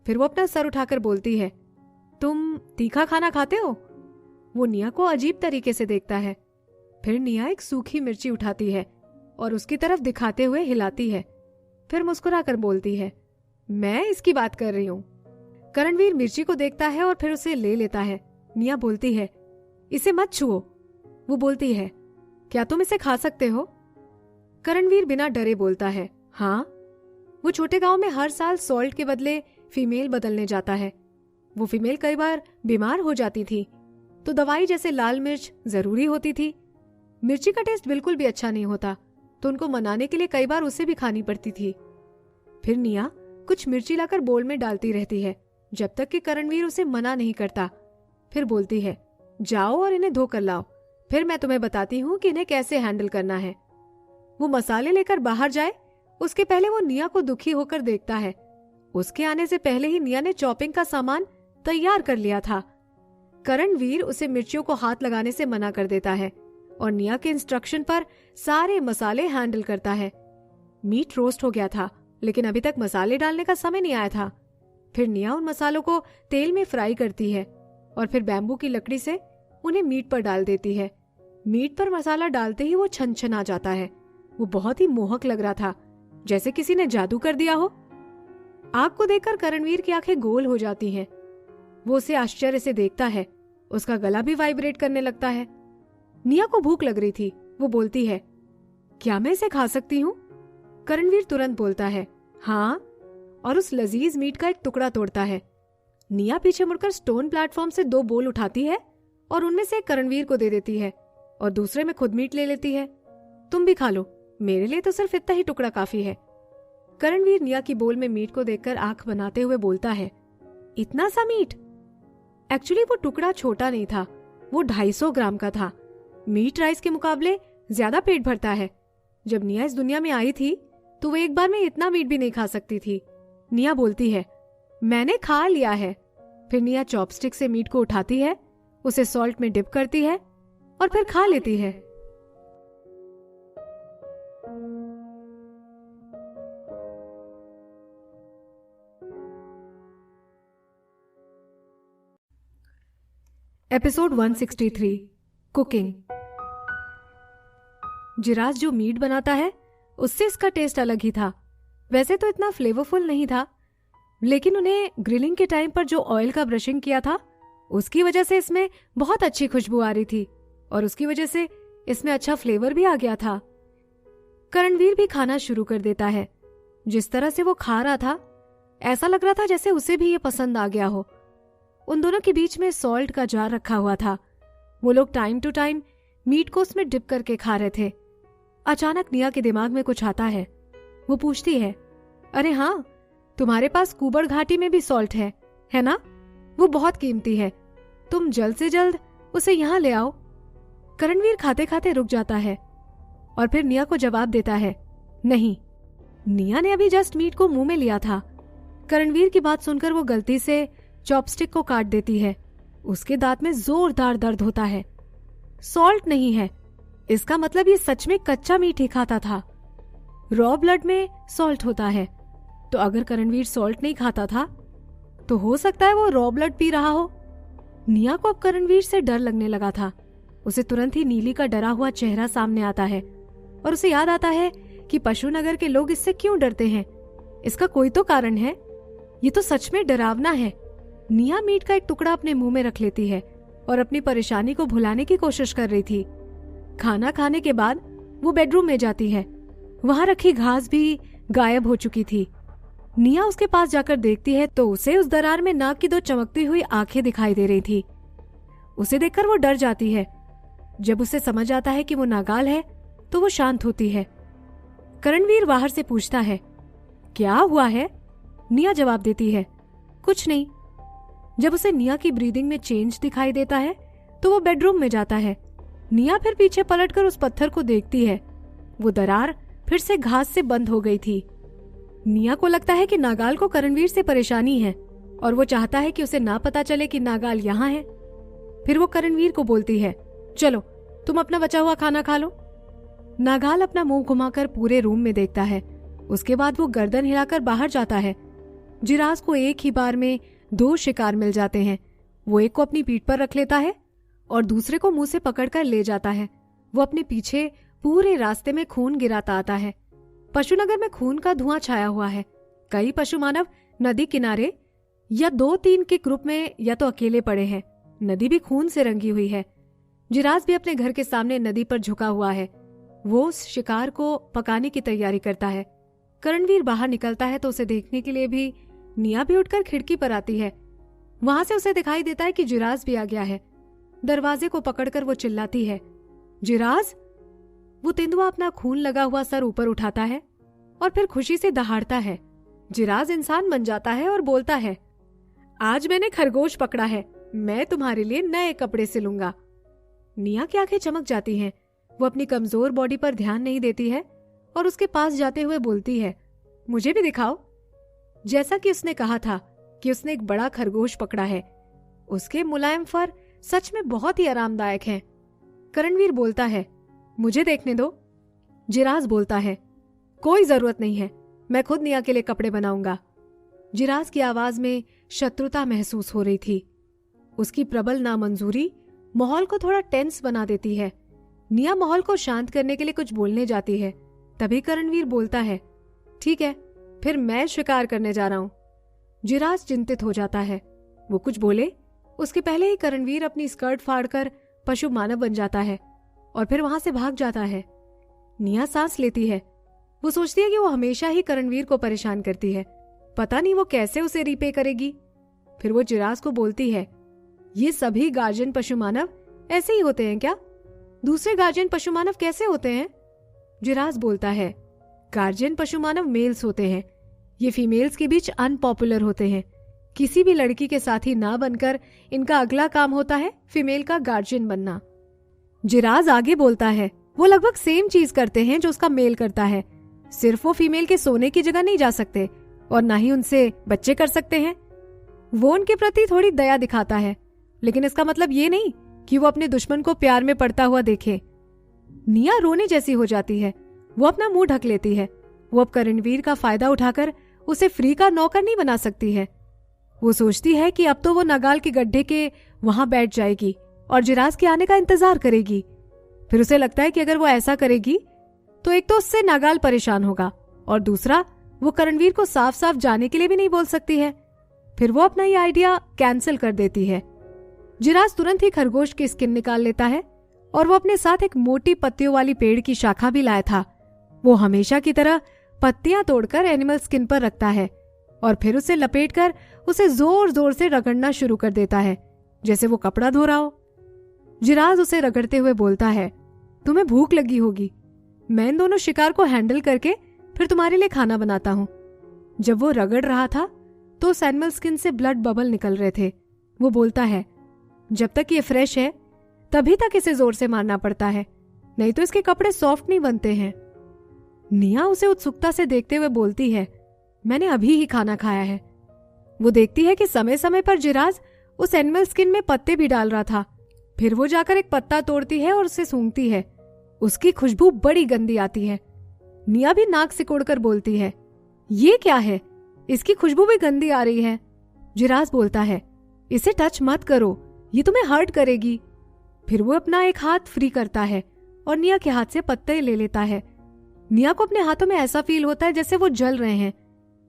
फिर वो अपना सर उठाकर बोलती है, तुम तीखा खाना खाते हो? वो निया को अजीब तरीके से देखता है। फिर निया एक सूखी मिर्ची उठाती है और उसकी तरफ दिखाते हुए हिलाती है। फिर मुस्कुराकर बोलती है, मैं इसकी बात कर रही हूँ। करणवीर मिर्ची को देखता है और फिर उसे ले लेता है। निया बोलती है, इसे मत छुओ। वो बोलती है, क्या तुम इसे खा सकते हो? करणवीर बिना डरे बोलता है, हाँ। वो छोटे गांव में हर साल सॉल्ट के बदले फीमेल बदलने जाता है। वो फीमेल कई बार बीमार हो जाती थी, तो दवाई जैसे लाल मिर्च जरूरी होती थी। मिर्ची का टेस्ट बिल्कुल भी अच्छा नहीं होता, तो उनको मनाने के लिए कई बार उसे भी खानी पड़ती थी। फिर निया कुछ मिर्ची लाकर बोल में डालती रहती है, जब तक कि करणवीर उसे मना नहीं करता। फिर बोलती है, जाओ और इन्हें धोकर लाओ, फिर मैं तुम्हें बताती हूँ कि इन्हें कैसे हैंडल करना है। वो मसाले लेकर बाहर जाए उसके पहले वो निया को दुखी होकर देखता है। उसके आने से पहले ही निया ने चॉपिंग का सामान तैयार कर लिया था। करणवीर उसे मिर्चियों को हाथ लगाने से मना कर देता है और निया के इंस्ट्रक्शन पर सारे मसाले हैंडल करता है। मीट रोस्ट हो गया था, लेकिन अभी तक मसाले डालने का समय नहीं आया था। फिर निया उन मसालों को तेल में फ्राई करती है और फिर बैम्बू की लकड़ी से उन्हें मीट पर डाल देती है। मीट पर मसाला डालते ही वो छनछना जाता है। वो बहुत ही मोहक लग रहा था, जैसे किसी ने जादू कर दिया हो। आग को देखकर करणवीर की आंखें गोल हो जाती हैं। वो उसे आश्चर्य से देखता है। उसका गला भी वाइब्रेट करने लगता है। निया को भूख लग रही थी। वो बोलती है, क्या मैं इसे खा सकती हूँ? करणवीर तुरंत बोलता है, हाँ, और उस लजीज मीट का एक टुकड़ा तोड़ता है। निया पीछे मुड़कर स्टोन प्लेटफॉर्म से 2 बोल उठाती है और उनमें से एक करणवीर को दे देती है और दूसरे में खुद मीट ले लेती है। तुम भी खा लो, मेरे लिए तो सिर्फ इतना ही टुकड़ा काफी है। करणवीर निया की बोल में मीट को देखकर आंख बनाते हुए बोलता है, इतना सा मीट? एक्चुअली वो टुकड़ा छोटा नहीं था, वो 250 ग्राम का था। मीट राइस के मुकाबले ज्यादा पेट भरता है। जब निया इस दुनिया में आई थी तो वो एक बार में इतना मीट भी नहीं खा सकती थी। निया बोलती है, मैंने खा लिया है। फिर निया चॉपस्टिक से मीट को उठाती है, उसे सॉल्ट में डिप करती है और फिर खा लेती है। Episode 163 cooking. जिराज जो मीट बनाता है उससे इसका टेस्ट अलग ही था। वैसे तो इतना फ्लेवरफुल नहीं था, लेकिन उन्हें ग्रिलिंग के टाइम पर जो ऑयल का ब्रशिंग किया था उसकी वजह से इसमें बहुत अच्छी खुशबू आ रही थी और उसकी वजह से इसमें अच्छा फ्लेवर भी आ गया था। करणवीर भी खाना शुरू कर देता है। जिस तरह से वो खा रहा था ऐसा लग रहा था जैसे उसे भी ये पसंद आ गया हो। उन दोनों के बीच में सॉल्ट का जार रखा हुआ था। वो लोग टाइम टू टाइम मीट को उसमें डिप करके खा रहे थे। अचानक निया के दिमाग में कुछ आता है। वो पूछती है, अरे हाँ, तुम्हारे पास कुबड़ घाटी में भी सॉल्ट है ना? वो बहुत कीमती है, तुम जल्द से जल्द उसे यहाँ ले आओ। करणवीर खाते खाते रुक जाता है और फिर निया को जवाब देता है, नहीं। निया ने अभी जस्ट मीट को मुंह में लिया था। करणवीर की बात सुनकर वो गलती से चॉपस्टिक को काट देती है। उसके दांत में जोरदार दर्द होता है। सॉल्ट नहीं है, इसका मतलब ये सच में कच्चा मीट ही खाता था। रॉ ब्लड में सॉल्ट होता है, तो अगर करणवीर सॉल्ट नहीं खाता था तो हो सकता है वो रॉ ब्लड पी रहा हो। निया को अब करणवीर से डर लगने लगा था। उसे तुरंत ही नीली का डरा हुआ चेहरा सामने आता है और उसे याद आता है कि पशुनगर के लोग इससे क्यों डरते हैं। इसका कोई तो कारण है। ये तो सच में डरावना है। निया मीट का एक टुकड़ा अपने मुंह में रख लेती है और अपनी परेशानी को भुलाने की कोशिश कर रही थी। खाना खाने के बाद वो बेडरूम में जाती है। वहां रखी घास भी गायब हो चुकी थी। निया उसके पास जाकर देखती है तो उसे उस दरार में नाक की 2 चमकती हुई आंखें दिखाई दे रही थी। उसे देखकर वो डर जाती है। जब उसे समझ आता है कि वो नागाल है तो वो शांत होती है। करणवीर बाहर से पूछता है, क्या हुआ है? निया जवाब देती है, कुछ नहीं। जब उसे निया की ब्रीदिंग में चेंज दिखाई देता है तो वो बेडरूम में जाता है। निया फिर पीछे पलटकर उस पत्थर को देखती है। वो दरार फिर से घास से बंद हो गई थी। निया को लगता है कि नागाल को करणवीर से परेशानी है और वो चाहता है कि उसे ना पता चले कि नागाल यहाँ है। फिर वो करणवीर को बोलती है, चलो तुम अपना बचा हुआ खाना खा लो। नागाल अपना मुंह घुमाकर पूरे रूम में देखता है उसके बाद वो गर्दन हिलाकर बाहर जाता है। जिराज को एक ही बार में 2 शिकार मिल जाते हैं। वो एक को अपनी पीठ पर रख लेता है और दूसरे को मुंह से पकड़कर ले जाता है। वो अपने पीछे पूरे रास्ते में खून गिराता आता है। पशुनगर में खून का धुआं छाया हुआ है। कई पशु मानव नदी किनारे या 2-3 के ग्रुप में या तो अकेले पड़े हैं। नदी भी खून से रंगी हुई है। जिराज भी अपने घर के सामने नदी पर झुका हुआ है। वो उस शिकार को पकाने की तैयारी करता है। करणवीर बाहर निकलता है तो उसे देखने के लिए भी निया भी उठकर खिड़की पर आती है। वहां से उसे दिखाई देता है कि जिराज भी आ गया है। दरवाजे को पकड़कर वो चिल्लाती है, जिराज। वो तेंदुआ अपना खून लगा हुआ सर ऊपर उठाता है और फिर खुशी से दहाड़ता है। जिराज इंसान बन जाता है और बोलता है, आज मैंने खरगोश पकड़ा है, मैं तुम्हारे लिए नए कपड़े सिलूंगा। निया की आंखें चमक जाती हैं। वो अपनी कमजोर बॉडी पर ध्यान नहीं देती है और उसके पास जाते हुए बोलती है, मुझे भी दिखाओ। जैसा कि उसने कहा था कि उसने एक बड़ा खरगोश पकड़ा है। उसके मुलायम फर सच में बहुत ही आरामदायक हैं। करणवीर बोलता है, मुझे देखने दो। जिराज बोलता है, कोई जरूरत नहीं है, मैं खुद निया के लिए कपड़े बनाऊंगा। जिराज की आवाज में शत्रुता महसूस हो रही थी। उसकी प्रबल नामंजूरी माहौल को थोड़ा टेंस बना देती है। निया माहौल को शांत करने के लिए कुछ बोलने जाती है। तभी करणवीर बोलता है, ठीक है, फिर मैं शिकार करने जा रहा हूं। जिराज चिंतित हो जाता है। वो कुछ बोले उसके पहले ही करणवीर अपनी स्कर्ट फाड़कर पशु मानव बन जाता है और फिर वहां से भाग जाता है। निया सांस लेती है। वो सोचती है कि वो हमेशा ही करणवीर को परेशान करती है, पता नहीं वो कैसे उसे रीपे करेगी। फिर वो जिराज को बोलती है, ये सभी गार्जियन पशु मानव ऐसे ही होते हैं क्या? दूसरे गार्जियन पशु मानव कैसे होते हैं? जिराज बोलता है, गार्जियन पशु मानव मेल्स होते हैं। ये फीमेल्स के बीच अनपॉपुलर होते हैं। किसी भी लड़की के साथी ना बनकर इनका अगला काम होता है फीमेल का गार्जियन बनना। जिराज आगे बोलता है, वो लगभग सेम चीज करते हैं जो उसका मेल करता है, सिर्फ वो फीमेल के सोने की जगह नहीं जा सकते और ना ही उनसे बच्चे कर सकते हैं। वो उनके प्रति थोड़ी दया दिखाता है, लेकिन इसका मतलब ये नहीं कि वो अपने दुश्मन को प्यार में पड़ता हुआ देखे। निया रोने जैसी हो जाती है। वो अपना मुंह ढक लेती है। वो अब करणवीर का फायदा उठाकर उसे फ्री का नौकर नहीं बना सकती है। वो सोचती है कि अब तो वो नगाल के गड्ढे के वहां बैठ जाएगी और जिराज के आने का इंतजार करेगी। फिर उसे लगता है कि अगर वो ऐसा करेगी तो एक तो उससे नगाल परेशान होगा और दूसरा वो करणवीर को साफ साफ जाने के लिए भी नहीं बोल सकती है। फिर वो अपना ये आइडिया कैंसिल कर देती है। जिराज तुरंत ही खरगोश की स्किन निकाल लेता है और वो अपने साथ एक मोटी पत्तियों वाली पेड़ की शाखा भी लाया था। वो हमेशा की तरह पत्तियां तोड़कर एनिमल स्किन पर रखता है और फिर उसे लपेटकर उसे जोर जोर से रगड़ना शुरू कर देता है, जैसे वो कपड़ा धो रहा हो। जिराज उसे रगड़ते हुए बोलता है, तुम्हें भूख लगी होगी, मैं इन दोनों शिकार को हैंडल करके फिर तुम्हारे लिए खाना बनाता हूं। जब वो रगड़ रहा था तो उस एनिमल स्किन से ब्लड बबल निकल रहे थे। वो बोलता है, जब तक ये फ्रेश है तभी तक इसे जोर से मारना पड़ता है, नहीं तो इसके कपड़े सॉफ्ट नहीं बनते हैं। निया उसे उत्सुकता से देखते हुए बोलती है, मैंने अभी ही खाना खाया है। वो देखती है कि समय समय पर जिराज उस एनिमल स्किन में पत्ते भी डाल रहा था। फिर वो जाकर एक पत्ता तोड़ती है और उसे सूंघती है। उसकी खुशबू बड़ी गंदी आती है। निया भी नाक सिकोड़कर बोलती है, ये क्या है? इसकी खुशबू भी गंदी आ रही है। जिराज बोलता है, इसे टच मत करो, ये तुम्हें हर्ट करेगी। फिर वो अपना एक हाथ फ्री करता है और निया के हाथ से पत्ते ले लेता है। निया को अपने हाथों में ऐसा फील होता है जैसे वो जल रहे हैं।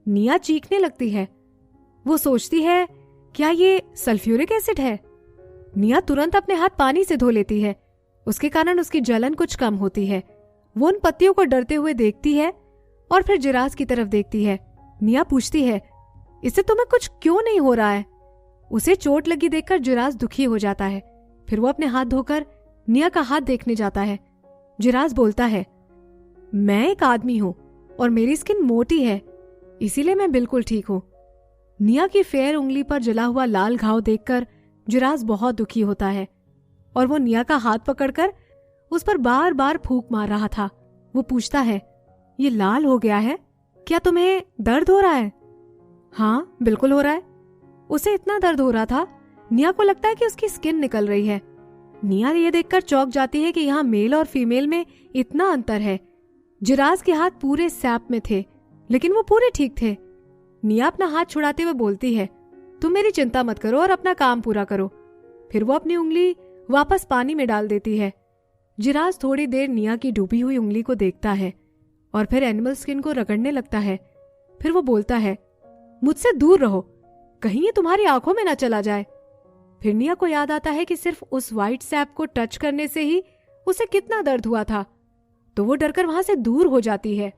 निया चीखने लगती है। वो सोचती है, क्या ये सल्फ्यूरिक एसिड है? निया तुरंत अपने हाथ पानी से धो लेती है। उसके कारण उसकी जलन कुछ कम होती है। वो उन पत्तियों को डरते हुए देखती है और फिर जिराज की तरफ देखती है। निया पूछती है, इससे तुम्हें कुछ क्यों नहीं हो रहा है? उसे चोट लगी देखकर जिराज दुखी हो जाता है। फिर वो अपने हाथ धोकर निया का हाथ देखने जाता है। जिराज बोलता है, मैं एक आदमी हूं और मेरी स्किन मोटी है, इसीलिए मैं बिल्कुल ठीक हूं। निया की फेयर उंगली पर जला हुआ लाल घाव देखकर जिराज बहुत दुखी होता है और वो निया का हाथ पकड़कर उस पर बार बार फूंक मार रहा था। वो पूछता है, ये लाल हो गया है, क्या तुम्हें दर्द हो रहा है? हाँ, बिल्कुल हो रहा है। उसे इतना दर्द हो रहा था, निया को लगता है कि उसकी स्किन निकल रही है। निया ये देखकर चौंक जाती है कि यहाँ मेल और फीमेल में इतना अंतर है। जिराज के हाथ पूरे सैप में थे लेकिन वो पूरे ठीक थे। निया अपना हाथ छुड़ाते हुए बोलती है, तुम मेरी चिंता मत करो और अपना काम पूरा करो। फिर वो अपनी उंगली वापस पानी में डाल देती है। जिराज थोड़ी देर निया की डूबी हुई उंगली को देखता है और फिर एनिमल स्किन को रगड़ने लगता है। फिर वो बोलता है, मुझसे दूर रहो, कहीं ये तुम्हारी आंखों में ना चला जाए। फिर निया को याद आता है कि सिर्फ उस व्हाइट सैप को टच करने से ही उसे कितना दर्द हुआ था, तो वो डरकर वहां से दूर हो जाती है।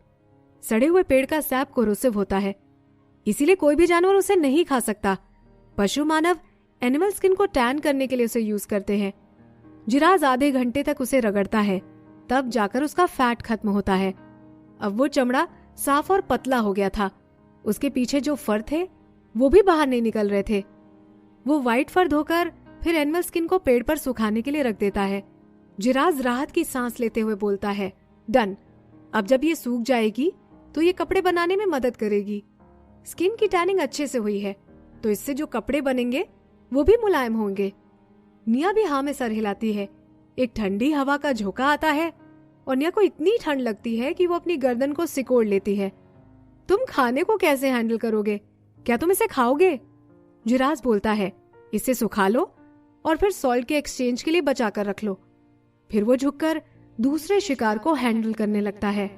सड़े हुए पेड़ का सैप कोरोसिव होता है, इसीलिए कोई भी जानवर उसे नहीं खा सकता। पशु मानव एनिमल स्किन को टैन करने के लिए उसे यूज करते हैं। जिराज आधे घंटे तक उसे रगड़ता है, तब जाकर उसका फैट खत्म होता है। अब वो चमड़ा साफ और पतला हो गया था। उसके पीछे जो फर थे वो भी बाहर नहीं निकल रहे थे। वो व्हाइट फर धोकर फिर एनिमल स्किन को पेड़ पर सुखाने के लिए रख देता है। जिराज राहत की सांस लेते हुए बोलता है, डन, अब जब ये सूख जाएगी तो ये कपड़े बनाने में मदद करेगी। स्किन की टैनिंग अच्छे से हुई है तो इससे जो कपड़े बनेंगे वो भी मुलायम होंगे। निया भी हाँ में सर हिलाती है। एक ठंडी हवा का झोंका आता है और निया को इतनी ठंड लगती है कि वो अपनी गर्दन को सिकोड़ लेती है। तुम खाने को कैसे हैंडल करोगे? क्या तुम इसे खाओगे? जिराज बोलता है, इसे सुखा लो और फिर सॉल्ट के एक्सचेंज के लिए बचा कर रख लो। फिर वो झुककर दूसरे शिकार को हैंडल करने लगता है।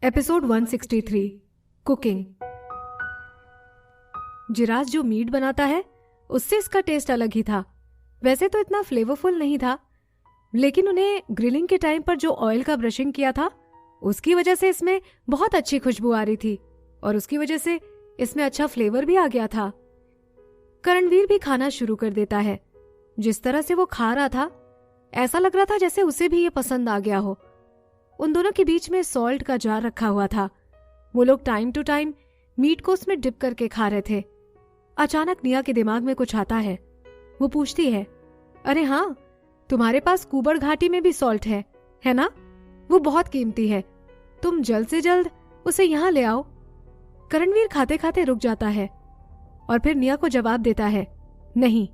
Episode 163 cooking. जिराज जो मीट बनाता है उससे इसका टेस्ट अलग ही था। वैसे तो इतना फ्लेवरफुल नहीं था, लेकिन उन्हें ग्रिलिंग के टाइम पर जो ऑयल का ब्रशिंग किया था उसकी वजह से इसमें बहुत अच्छी खुशबू आ रही थी और उसकी वजह से इसमें अच्छा फ्लेवर भी आ गया था। करणवीर भी खाना शुरू कर देता है। जिस तरह से वो खा रहा था ऐसा लग रहा था जैसे उसे भी ये पसंद आ गया हो। उन दोनों के बीच में सॉल्ट का जार रखा हुआ था। वो लोग टाइम टू टाइम मीट को उसमें डिप करके खा रहे थे। अचानक निया के दिमाग में कुछ आता है। वो पूछती है, अरे हाँ, तुम्हारे पास कुबड़ घाटी में भी सॉल्ट है ना? वो बहुत कीमती है, तुम जल्द से जल्द उसे यहाँ ले आओ। करणवीर खाते खाते रुक जाता है और फिर निया को जवाब देता है, नहीं।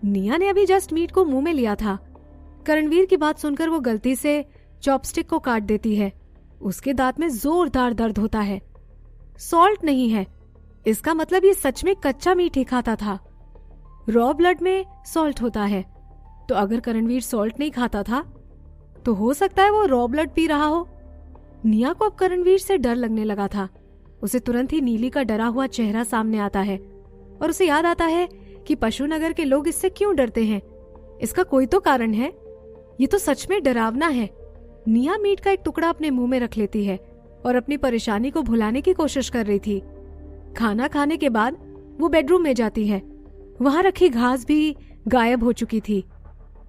निया ने अभी जस्ट मीट को मुंह में लिया था। करणवीर की बात सुनकर वो गलती से चॉपस्टिक को काट देती है। उसके दांत में जोरदार दर्द होता है। सॉल्ट नहीं है, इसका मतलब ये सच में कच्चा मीट ही खाता था। रॉ ब्लड में सॉल्ट होता है, तो अगर करणवीर सॉल्ट नहीं खाता था तो हो सकता है वो रॉ ब्लड पी रहा हो। निया को अब करणवीर से डर लगने लगा था। उसे तुरंत ही नीली का डरा हुआ चेहरा सामने आता है और उसे याद आता है कि पशुनगर के लोग इससे क्यों डरते हैं। इसका कोई तो कारण है। ये तो सच में डरावना है। निया मीट का एक टुकड़ा अपने मुंह में रख लेती है और अपनी परेशानी को भुलाने की कोशिश कर रही थी। खाना खाने के बाद वो बेडरूम में जाती है। वहां रखी घास भी गायब हो चुकी थी।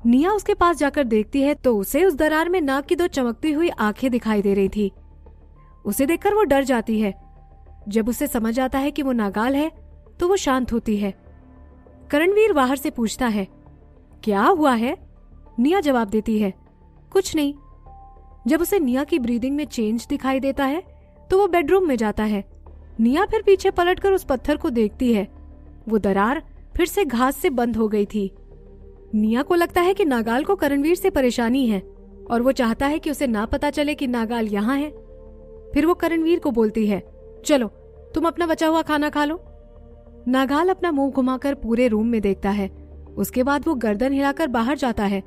निया उसके पास जाकर देखती है तो उसे उस दरार में नाक की दो चमकती हुई आंखें दिखाई दे रही थी। उसे देखकर वो डर जाती है। जब उसे समझ आता है कि वो नागाल है तो वो शांत होती है। करणवीर बाहर से पूछता है, क्या हुआ है? निया जवाब देती है, कुछ नहीं। जब उसे निया की ब्रीदिंग में चेंज दिखाई देता है तो वो बेडरूम में जाता है। निया फिर पीछे पलटकर उस पत्थर को देखती है। वो दरार फिर से घास से बंद हो गई थी। निया को लगता है कि नागाल को करणवीर से परेशानी है और वो चाहता है कि उसे ना पता चले कि नागाल यहाँ है। फिर वो करणवीर को बोलती है, चलो तुम अपना बचा हुआ खाना खा लो। नागाल अपना मुंह घुमाकर पूरे रूम में देखता है। उसके बाद वो गर्दन हिलाकर बाहर जाता है।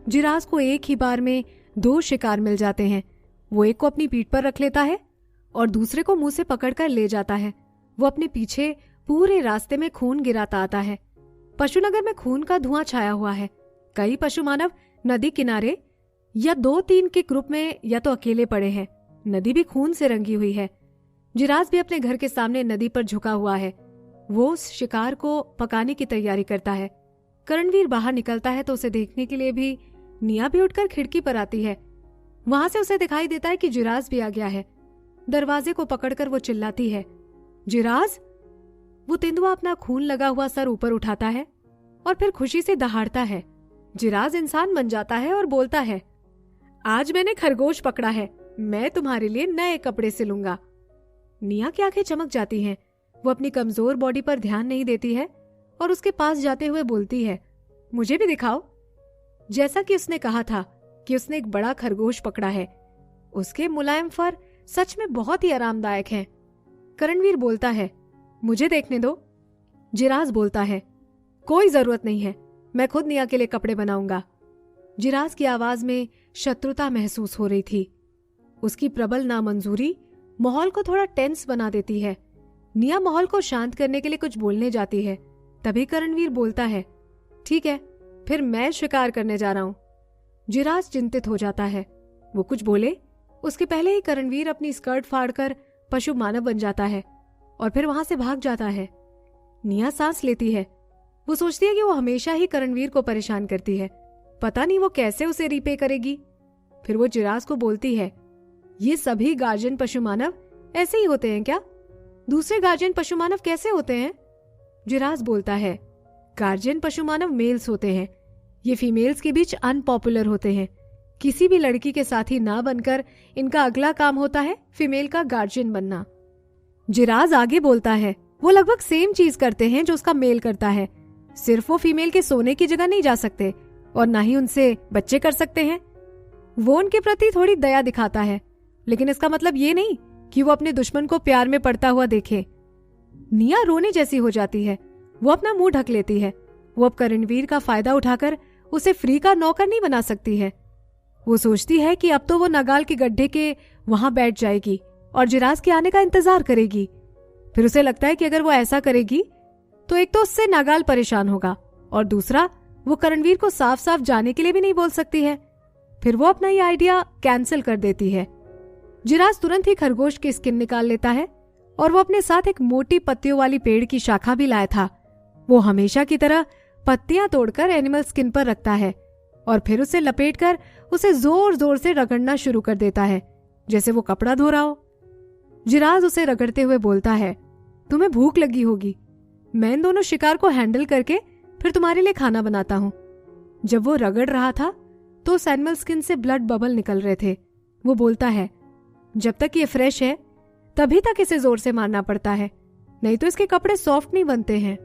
जिराज को एक ही बार में 2 शिकार मिल जाते हैं। वो एक को अपनी पीठ पर रख लेता है और दूसरे को मुंह से पकड़कर ले जाता है। वो अपने पीछे पूरे रास्ते में खून गिराता आता है। पशुनगर में खून का धुआं छाया हुआ है। कई पशु मानव नदी किनारे या 2-3 के ग्रुप में या तो अकेले पड़े हैं। नदी भी खून से रंगी हुई है। जिराज भी अपने घर के सामने नदी पर झुका हुआ है। वो उस शिकार को पकाने की तैयारी करता है। करणवीर बाहर निकलता है तो उसे देखने के लिए भी निया भी उठकर खिड़की पर आती है। वहां से उसे दिखाई देता है कि जिराज भी आ गया है। दरवाजे को पकड़कर वो चिल्लाती है, जिराज। वो तेंदुआ अपना खून लगा हुआ सर ऊपर उठाता है और फिर खुशी से दहाड़ता है। जिराज इंसान बन जाता है और बोलता है, आज मैंने खरगोश पकड़ा है, मैं तुम्हारे लिए नए कपड़े सिलूंगा। निया की आंखें चमक जाती हैं। वो अपनी कमजोर बॉडी पर ध्यान नहीं देती है और उसके पास जाते हुए बोलती है, मुझे भी दिखाओ। जैसा कि उसने कहा था कि उसने एक बड़ा खरगोश पकड़ा है। उसके मुलायम फर सच में बहुत ही आरामदायक हैं। करणवीर बोलता है, मुझे देखने दो। जिराज बोलता है, कोई जरूरत नहीं है, मैं खुद निया के लिए कपड़े बनाऊंगा। जिराज की आवाज में शत्रुता महसूस हो रही थी। उसकी प्रबल नामंजूरी माहौल को थोड़ा टेंस बना देती है। निया माहौल को शांत करने के लिए कुछ बोलने जाती है, तभी करणवीर बोलता है, ठीक है, फिर मैं शिकार करने जा रहा हूं। जिराज चिंतित हो जाता है। वो कुछ बोले उसके पहले ही करणवीर अपनी स्कर्ट फाड़कर पशु मानव बन जाता है और फिर वहां से भाग जाता है। निया सांस लेती है। वो सोचती है कि वो हमेशा ही करणवीर को परेशान करती है, पता नहीं वो कैसे उसे रिपे करेगी। फिर वो जिराज को बोलती है, ये सभी गार्जियन पशु मानव ऐसे ही होते हैं क्या? दूसरे गार्जियन पशु मानव कैसे होते हैं? जिराज बोलता है, गार्जियन पशु मानव मेल्स होते हैं। ये फीमेल्स के बीच अनपॉपुलर होते हैं। किसी भी लड़की के साथी ना बनकर इनका अगला काम होता है फीमेल का गार्जियन बनना। जिराज आगे बोलता है, वो लगभग सेम चीज करते हैं जो उसका मेल करता है, सिर्फ वो फीमेल के सोने की जगह नहीं जा सकते और ना ही उनसे बच्चे कर सकते हैं। वो उनके प्रति थोड़ी दया दिखाता है, लेकिन इसका मतलब ये नहीं कि वो अपने दुश्मन को प्यार में पड़ता हुआ देखे। निया रोने जैसी हो जाती है। वो अपना मुंह ढक लेती है। वो अब करणवीर का फायदा उठाकर उसे फ्री का नौकर नहीं बना सकती है। वो सोचती है कि अब तो वो नगाल के गड्ढे के वहां बैठ जाएगी और जिराज के आने का इंतजार करेगी। फिर उसे लगता है कि अगर वो ऐसा करेगी तो एक तो उससे नगाल परेशान होगा और दूसरा वो करणवीर को साफ साफ जाने के लिए भी नहीं बोल सकती है। फिर वो अपना ये आइडिया कैंसिल कर देती है। जिराज तुरंत ही खरगोश की स्किन निकाल लेता है और वो अपने साथ एक मोटी पत्तियों वाली पेड़ की शाखा भी लाया था। वो हमेशा की तरह पत्तियां तोड़कर एनिमल स्किन पर रखता है और फिर उसे लपेटकर उसे जोर जोर से रगड़ना शुरू कर देता है, जैसे वो कपड़ा धो रहा हो। जिराज उसे रगड़ते हुए बोलता है, तुम्हें भूख लगी होगी, मैं इन दोनों शिकार को हैंडल करके फिर तुम्हारे लिए खाना बनाता हूं। जब वो रगड़ रहा था तो उस एनिमल स्किन से ब्लड बबल निकल रहे थे। वो बोलता है, जब तक ये फ्रेश है तभी तक इसे जोर से मारना पड़ता है, नहीं तो इसके कपड़े सॉफ्ट नहीं बनते हैं।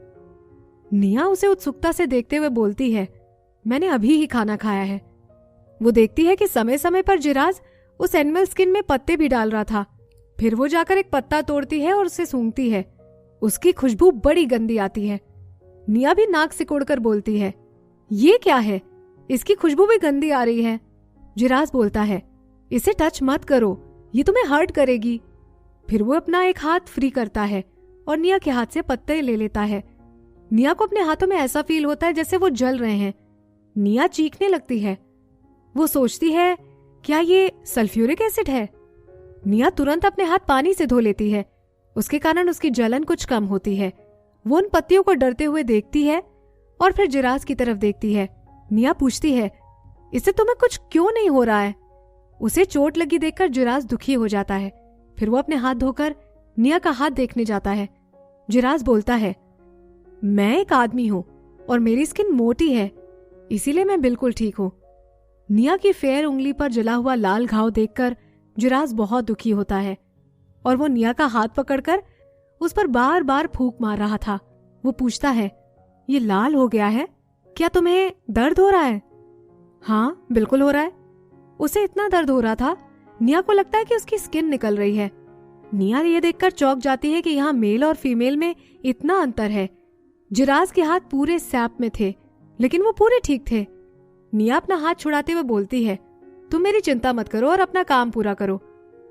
निया उसे उत्सुकता से देखते हुए बोलती है, मैंने अभी ही खाना खाया है। वो देखती है कि समय समय पर जिराज उस एनिमल स्किन में पत्ते भी डाल रहा था। फिर वो जाकर एक पत्ता तोड़ती है और उसे सूंघती है। उसकी खुशबू बड़ी गंदी आती है। निया भी नाक सिकोड़कर बोलती है, ये क्या है? इसकी खुशबू भी गंदी आ रही है। जिराज बोलता है, इसे टच मत करो, ये तुम्हें हर्ट करेगी। फिर वो अपना एक हाथ फ्री करता है और निया के हाथ से पत्ते ले लेता है। निया को अपने हाथों में ऐसा फील होता है जैसे वो जल रहे हैं। निया चीखने लगती है। वो सोचती है, क्या ये सल्फ्यूरिक एसिड है? निया तुरंत अपने हाथ पानी से धो लेती है। उसके कारण उसकी जलन कुछ कम होती है। वो उन पत्तियों को डरते हुए देखती है और फिर जिराज की तरफ देखती है। निया पूछती है, इससे तुम्हें कुछ क्यों नहीं हो रहा है? उसे चोट लगी देखकर जिराज दुखी हो जाता है। फिर वो अपने हाथ धोकर निया का हाथ देखने जाता है। जिराज बोलता है, मैं एक आदमी हूं और मेरी स्किन मोटी है, इसीलिए मैं बिल्कुल ठीक हूं। निया की फेयर उंगली पर जला हुआ लाल घाव देखकर जिराज बहुत दुखी होता है और वो निया का हाथ पकड़कर उस पर बार बार फूंक मार रहा था। वो पूछता है, ये लाल हो गया है, क्या तुम्हें दर्द हो रहा है? हाँ, बिल्कुल हो रहा है। उसे इतना दर्द हो रहा था, निया को लगता है कि उसकी स्किन निकल रही है। निया ये देखकर चौंक जाती है कि यहाँ मेल और फीमेल में इतना अंतर है। जिराज के हाथ पूरे सैप में थे, लेकिन वो पूरे ठीक थे। निया अपना हाथ छुड़ाते हुए बोलती है, तुम मेरी चिंता मत करो और अपना काम पूरा करो।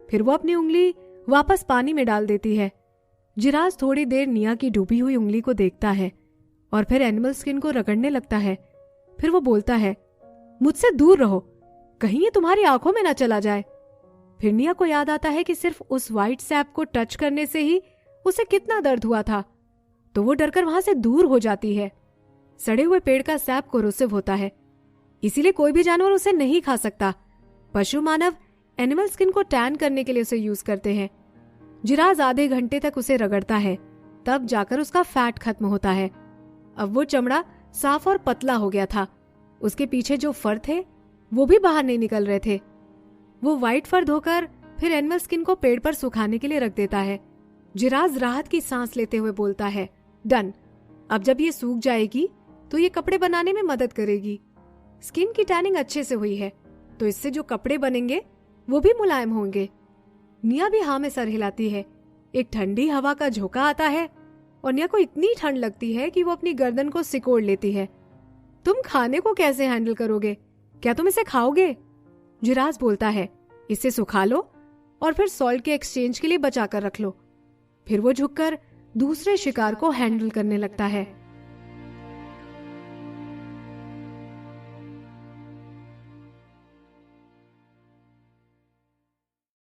फिर वो अपनी उंगली वापस पानी में डाल देती है। जिराज थोड़ी देर निया की डूबी हुई उंगली को देखता है और फिर एनिमल स्किन को रगड़ने लगता है। फिर वो बोलता है, मुझसे दूर रहो, कहीं ये तुम्हारी आंखों में ना चला जाए। फिर निया को याद आता है कि सिर्फ उस व्हाइट सैप को टच करने से ही उसे कितना दर्द हुआ था, तो वो डरकर वहां से दूर हो जाती है। सड़े हुए पेड़ का सैप कोरोसिव होता है, इसीलिए कोई भी जानवर उसे नहीं खा सकता। पशु मानव एनिमल स्किन को टैन करने के लिए उसे यूज करते हैं। जिराज आधे घंटे तक उसे रगड़ता है, तब जाकर उसका फैट खत्म होता है। अब वो चमड़ा साफ और पतला हो गया था। उसके पीछे जो फर थे वो भी बाहर नहीं निकल रहे थे। वो व्हाइट फर धोकर फिर एनिमल स्किन को पेड़ पर सुखाने के लिए रख देता है। जिराज राहत की सांस लेते हुए बोलता है, डन, अब जब ये सूख जाएगी तो ये कपड़े बनाने में मदद करेगी। स्किन की टैनिंग अच्छे से हुई है तो इससे जो कपड़े बनेंगे वो भी मुलायम होंगे। निया भी हाँ में सर हिलाती है। एक ठंडी हवा का झोंका आता है और निया को इतनी ठंड लगती है कि वो अपनी गर्दन को सिकोड़ लेती है। तुम खाने को कैसे हैंडल करोगे? क्या तुम इसे खाओगे? जिराज बोलता है, इसे सुखा लो और फिर सॉल्ट के एक्सचेंज के लिए बचा कर रख लो। फिर वो झुककर दूसरे शिकार को हैंडल करने लगता है।